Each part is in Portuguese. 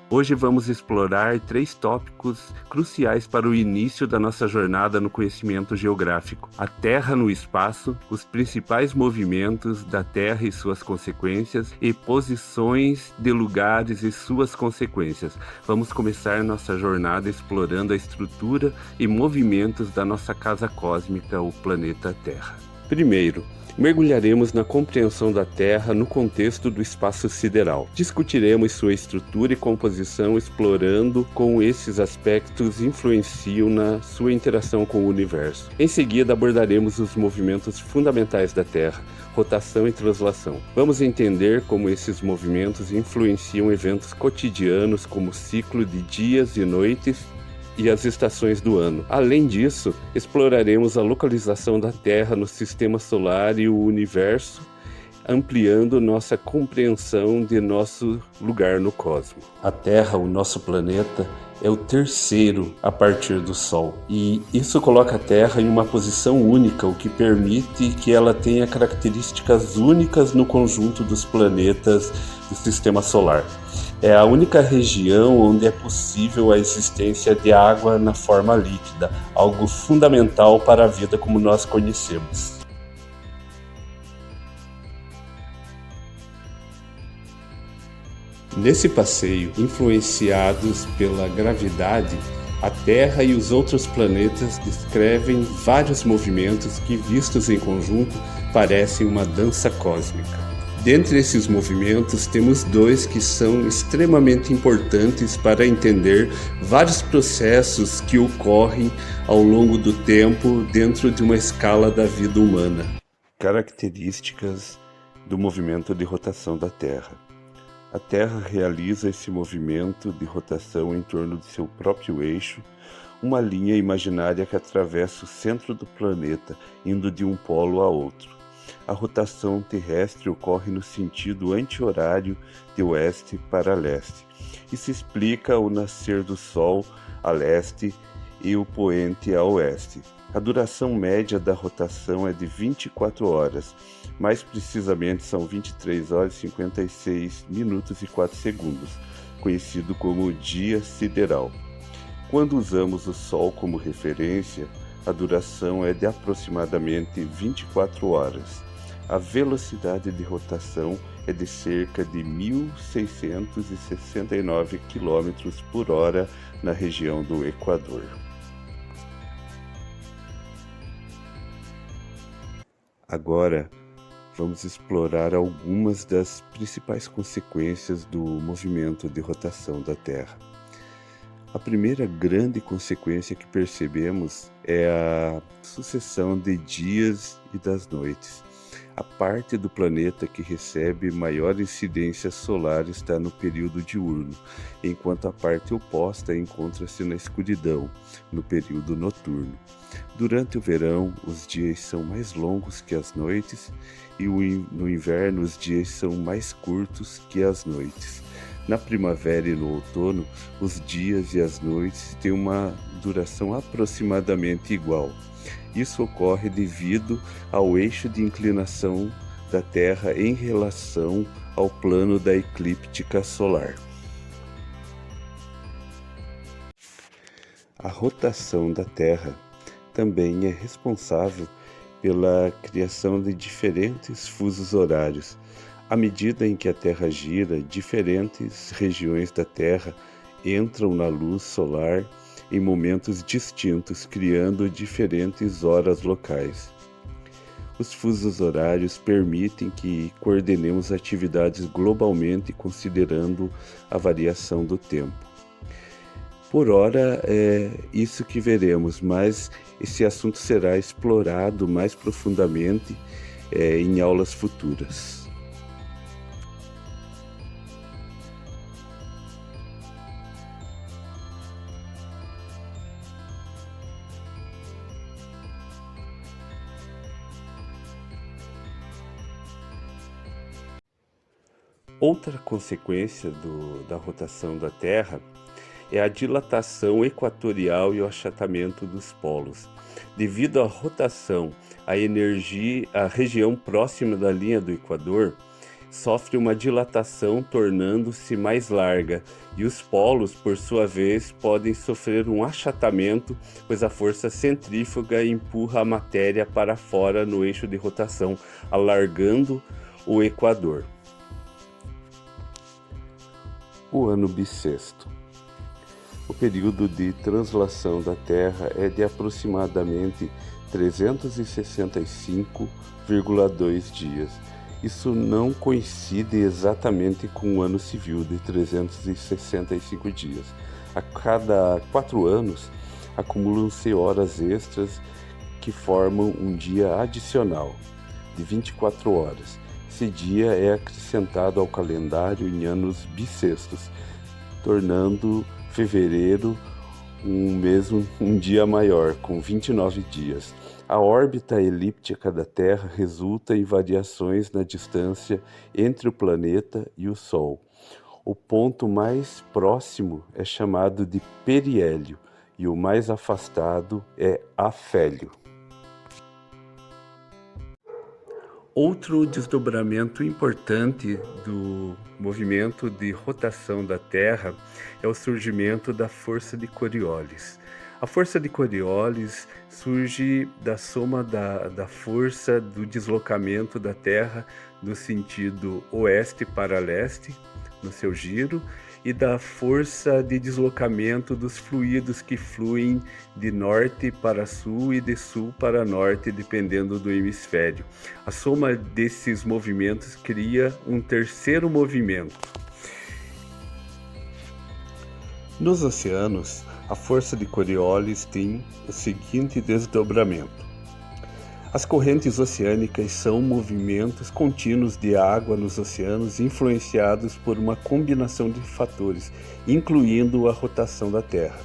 Hoje vamos explorar 3 tópicos cruciais para o início da nossa jornada no conhecimento geográfico: a Terra no espaço, os principais movimentos da Terra e suas consequências, e posições de lugares e suas consequências. Vamos começar nossa jornada explorando a estrutura e movimentos da nossa casa cósmica, o planeta Terra. Primeiro, mergulharemos na compreensão da Terra no contexto do espaço sideral. Discutiremos sua estrutura e composição, explorando como esses aspectos influenciam na sua interação com o universo. Em seguida, abordaremos os movimentos fundamentais da Terra, rotação e translação. Vamos entender como esses movimentos influenciam eventos cotidianos como o ciclo de dias e noites e as estações do ano. Além disso, exploraremos a localização da Terra no sistema solar e o universo, ampliando nossa compreensão de nosso lugar no cosmos. A Terra, o nosso planeta, é o terceiro a partir do Sol, e isso coloca a Terra em uma posição única, o que permite que ela tenha características únicas no conjunto dos planetas do sistema solar. É a única região onde é possível a existência de água na forma líquida, algo fundamental para a vida como nós conhecemos. Nesse passeio, influenciados pela gravidade, a Terra e os outros planetas descrevem vários movimentos que, vistos em conjunto, parecem uma dança cósmica. Dentre esses movimentos, temos 2 que são extremamente importantes para entender vários processos que ocorrem ao longo do tempo dentro de uma escala da vida humana. Características do movimento de rotação da Terra. A Terra realiza esse movimento de rotação em torno de seu próprio eixo, uma linha imaginária que atravessa o centro do planeta, indo de um polo a outro. A rotação terrestre ocorre no sentido anti-horário de oeste para leste. Isso explica o nascer do Sol a leste e o poente a oeste. A duração média da rotação é de 24 horas, mais precisamente são 23 horas, 56 minutos e 4 segundos, conhecido como dia sideral. Quando usamos o Sol como referência, a duração é de aproximadamente 24 horas. A velocidade de rotação é de cerca de 1.669 km por hora na região do Equador. Agora, vamos explorar algumas das principais consequências do movimento de rotação da Terra. A primeira grande consequência que percebemos é a sucessão de dias e das noites. A parte do planeta que recebe maior incidência solar está no período diurno, enquanto a parte oposta encontra-se na escuridão, no período noturno. Durante o verão, os dias são mais longos que as noites, e no inverno os dias são mais curtos que as noites. Na primavera e no outono, os dias e as noites têm uma duração aproximadamente igual. Isso ocorre devido ao eixo de inclinação da Terra em relação ao plano da eclíptica solar. A rotação da Terra também é responsável pela criação de diferentes fusos horários. À medida em que a Terra gira, diferentes regiões da Terra entram na luz solar em momentos distintos, criando diferentes horas locais. Os fusos horários permitem que coordenemos atividades globalmente, considerando a variação do tempo. Por hora é isso que veremos, mas esse assunto será explorado mais profundamente em aulas futuras. Outra consequência da rotação da Terra é a dilatação equatorial e o achatamento dos polos. Devido à rotação, a região próxima da linha do Equador sofre uma dilatação, tornando-se mais larga, e os polos, por sua vez, podem sofrer um achatamento, pois a força centrífuga empurra a matéria para fora no eixo de rotação, alargando o equador. O ano bissexto. O período de translação da Terra é de aproximadamente 365,2 dias. Isso não coincide exatamente com o ano civil de 365 dias. A cada 4 anos, acumulam-se horas extras que formam um dia adicional de 24 horas. Esse dia é acrescentado ao calendário em anos bissextos, tornando fevereiro um dia maior, com 29 dias. A órbita elíptica da Terra resulta em variações na distância entre o planeta e o Sol. O ponto mais próximo é chamado de periélio e o mais afastado é afélio. Outro desdobramento importante do movimento de rotação da Terra é o surgimento da força de Coriolis. A força de Coriolis surge da soma da força do deslocamento da Terra no sentido oeste para leste, no seu giro, e da força de deslocamento dos fluidos que fluem de norte para sul e de sul para norte, dependendo do hemisfério. A soma desses movimentos cria um terceiro movimento. Nos oceanos, a força de Coriolis tem o seguinte desdobramento. As correntes oceânicas são movimentos contínuos de água nos oceanos influenciados por uma combinação de fatores, incluindo a rotação da Terra.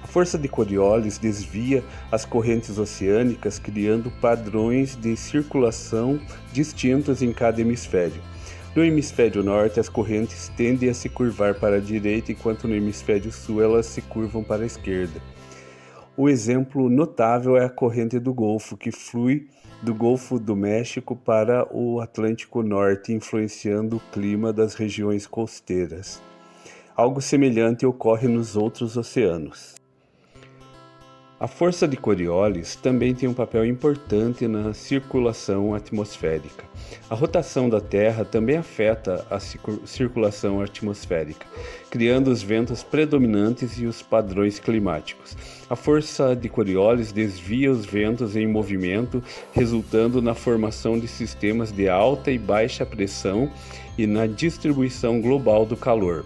A força de Coriolis desvia as correntes oceânicas, criando padrões de circulação distintos em cada hemisfério. No hemisfério norte, as correntes tendem a se curvar para a direita, enquanto no hemisfério sul elas se curvam para a esquerda. O exemplo notável é a corrente do Golfo, que flui do Golfo do México para o Atlântico Norte, influenciando o clima das regiões costeiras. Algo semelhante ocorre nos outros oceanos. A força de Coriolis também tem um papel importante na circulação atmosférica. A rotação da Terra também afeta a circulação atmosférica, criando os ventos predominantes e os padrões climáticos. A força de Coriolis desvia os ventos em movimento, resultando na formação de sistemas de alta e baixa pressão e na distribuição global do calor.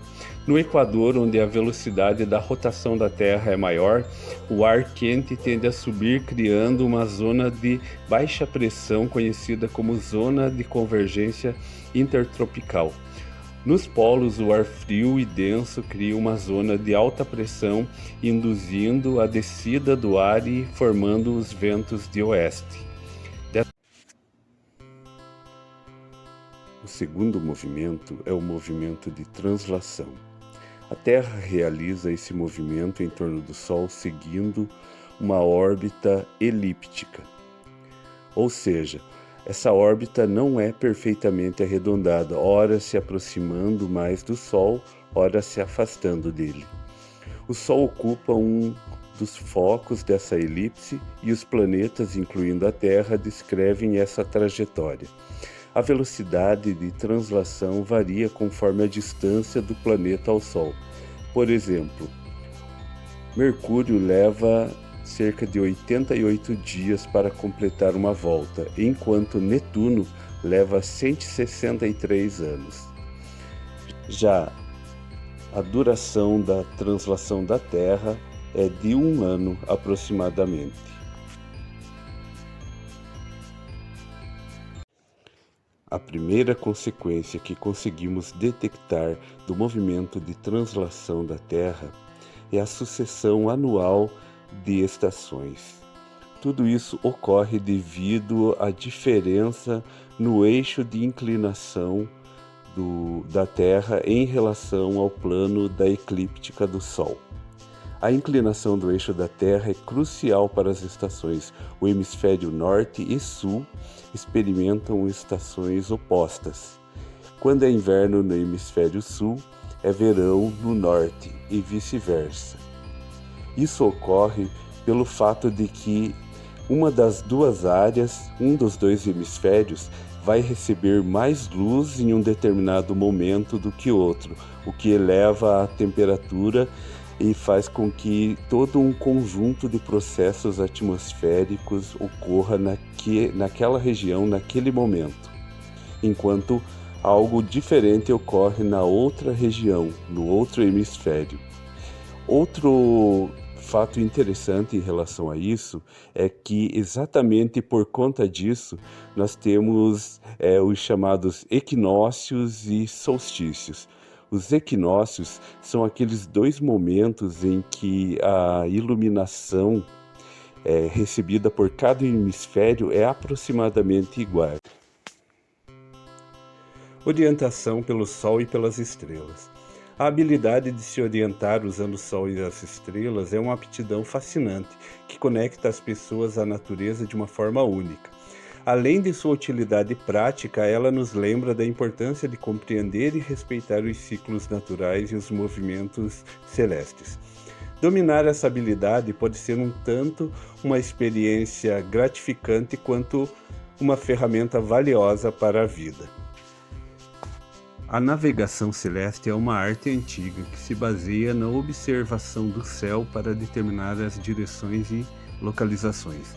No Equador, onde a velocidade da rotação da Terra é maior, o ar quente tende a subir, criando uma zona de baixa pressão conhecida como zona de convergência intertropical. Nos polos, o ar frio e denso cria uma zona de alta pressão, induzindo a descida do ar e formando os ventos de oeste. O segundo movimento é o movimento de translação. A Terra realiza esse movimento em torno do Sol seguindo uma órbita elíptica. Ou seja, essa órbita não é perfeitamente arredondada, ora se aproximando mais do Sol, ora se afastando dele. O Sol ocupa um dos focos dessa elipse e os planetas, incluindo a Terra, descrevem essa trajetória. A velocidade de translação varia conforme a distância do planeta ao Sol. Por exemplo, Mercúrio leva cerca de 88 dias para completar uma volta, enquanto Netuno leva 163 anos. Já a duração da translação da Terra é de 1 ano aproximadamente. A primeira consequência que conseguimos detectar do movimento de translação da Terra é a sucessão anual de estações. Tudo isso ocorre devido à diferença no eixo de inclinação da Terra em relação ao plano da eclíptica do Sol. A inclinação do eixo da Terra é crucial para as estações. O hemisfério norte e sul experimentam estações opostas. Quando é inverno no hemisfério sul, é verão no norte e vice-versa. Isso ocorre pelo fato de que uma das duas áreas, um dos dois hemisférios, vai receber mais luz em um determinado momento do que outro, o que eleva a temperatura e faz com que todo um conjunto de processos atmosféricos ocorra naquela região, naquele momento, enquanto algo diferente ocorre na outra região, no outro hemisfério. Outro fato interessante em relação a isso é que exatamente por conta disso nós temos os chamados equinócios e solstícios. Os equinócios são aqueles dois momentos em que a iluminação recebida por cada hemisfério é aproximadamente igual. Orientação pelo Sol e pelas estrelas. A habilidade de se orientar usando o Sol e as estrelas é uma aptidão fascinante que conecta as pessoas à natureza de uma forma única. Além de sua utilidade prática, ela nos lembra da importância de compreender e respeitar os ciclos naturais e os movimentos celestes. Dominar essa habilidade pode ser um tanto uma experiência gratificante quanto uma ferramenta valiosa para a vida. A navegação celeste é uma arte antiga que se baseia na observação do céu para determinar as direções e localizações.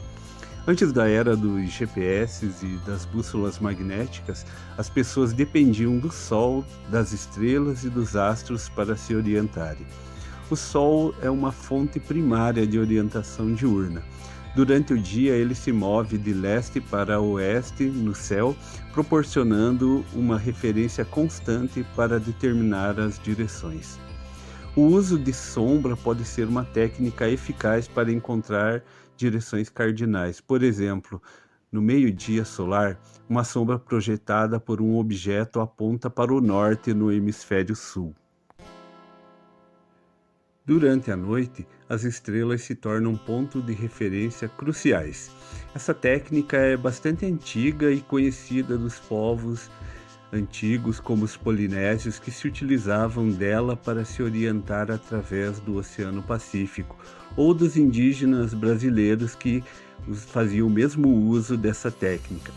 Antes da era dos GPS e das bússolas magnéticas, as pessoas dependiam do Sol, das estrelas e dos astros para se orientarem. O Sol é uma fonte primária de orientação diurna. Durante o dia, ele se move de leste para oeste no céu, proporcionando uma referência constante para determinar as direções. O uso de sombra pode ser uma técnica eficaz para encontrar direções cardinais. Por exemplo, no meio-dia solar, uma sombra projetada por um objeto aponta para o norte no hemisfério sul. Durante a noite, as estrelas se tornam ponto de referência cruciais. Essa técnica é bastante antiga e conhecida dos povos antigos como os polinésios, que se utilizavam dela para se orientar através do Oceano Pacífico, ou dos indígenas brasileiros que faziam o mesmo uso dessa técnica.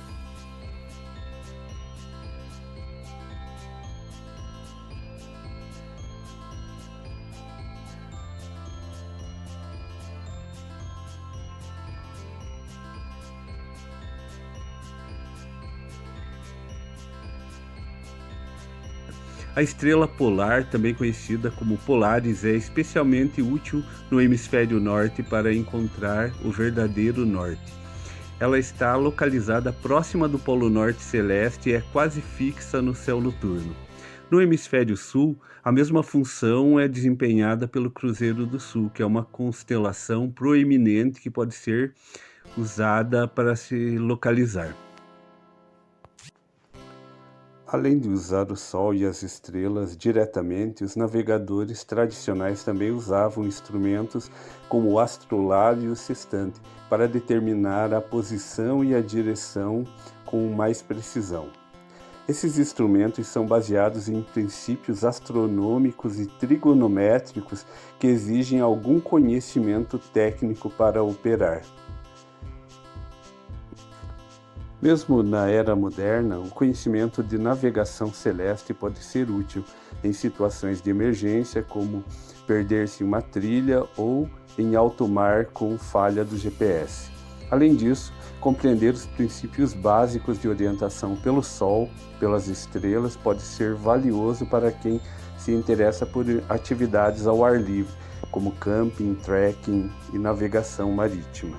A estrela polar, também conhecida como Polaris, é especialmente útil no hemisfério norte para encontrar o verdadeiro norte. Ela está localizada próxima do Polo Norte celeste e é quase fixa no céu noturno. No hemisfério sul, a mesma função é desempenhada pelo Cruzeiro do Sul, que é uma constelação proeminente que pode ser usada para se localizar. Além de usar o Sol e as estrelas diretamente, os navegadores tradicionais também usavam instrumentos como o astrolábio e o sextante para determinar a posição e a direção com mais precisão. Esses instrumentos são baseados em princípios astronômicos e trigonométricos que exigem algum conhecimento técnico para operar. Mesmo na era moderna, o conhecimento de navegação celeste pode ser útil em situações de emergência, como perder-se em uma trilha ou em alto mar com falha do GPS. Além disso, compreender os princípios básicos de orientação pelo Sol, pelas estrelas, pode ser valioso para quem se interessa por atividades ao ar livre, como camping, trekking e navegação marítima.